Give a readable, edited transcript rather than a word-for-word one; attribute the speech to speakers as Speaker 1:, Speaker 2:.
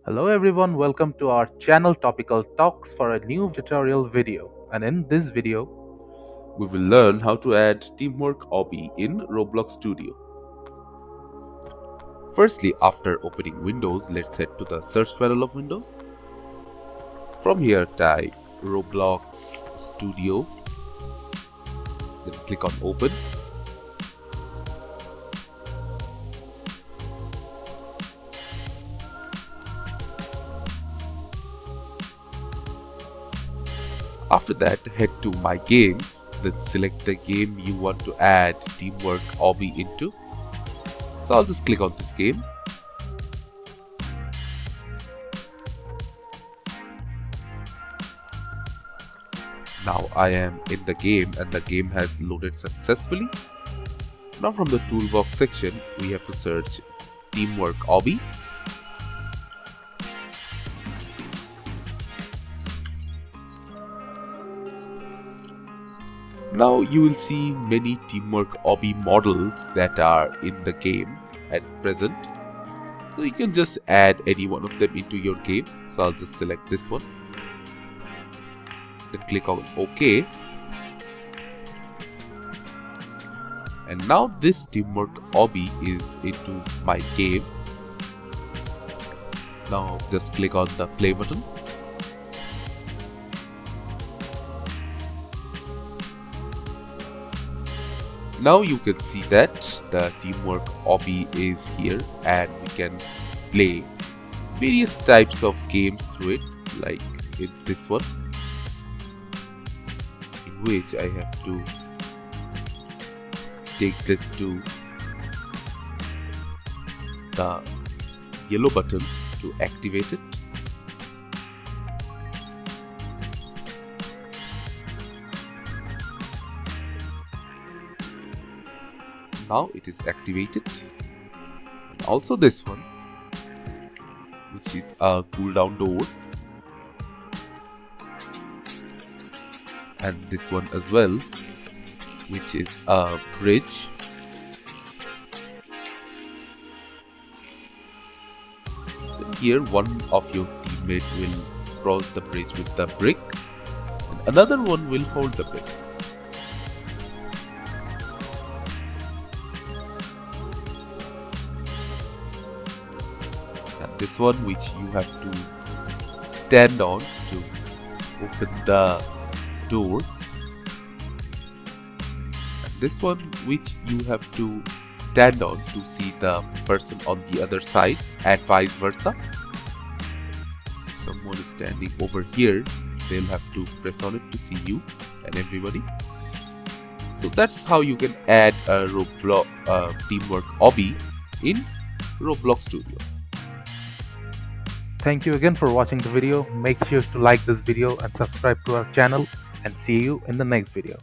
Speaker 1: Hello everyone, welcome to our channel Topical Talks for a new tutorial video. And in this video,
Speaker 2: we will learn how to add teamwork OBBY in Roblox Studio. Firstly, after opening Windows, let's head to the search panel of Windows. From here, type Roblox Studio, then click on Open. After that, head to My Games, then select the game you want to add teamwork OBBY into. So I'll just click on this game. Now I am in the game and the game has loaded successfully. Now from the toolbox section, we have to search teamwork OBBY. Now you will see many teamwork OBBY models that are in the game at present. So you can just add any one of them into your game. So I'll just select this one. Then click on OK. And now this teamwork OBBY is into my game. Now just click on the play button. Now you can see that the teamwork OBBY is here and we can play various types of games through it, like in this one, in which I have to take this to the yellow button to activate it. Now it is activated. And also this one, which is a cooldown door, and this one as well, which is a bridge. So here one of your teammate will cross the bridge with the brick and another one will hold the brick. And this one which you have to stand on to open the door, and this one which you have to stand on to see the person on the other side, and vice versa. If someone is standing over here, they'll have to press on it to see you and everybody. So that's how you can add a Roblox teamwork OBBY in Roblox Studio.
Speaker 1: thank you again for watching the video. Make sure to like this video and subscribe to our channel, and see you in the next video.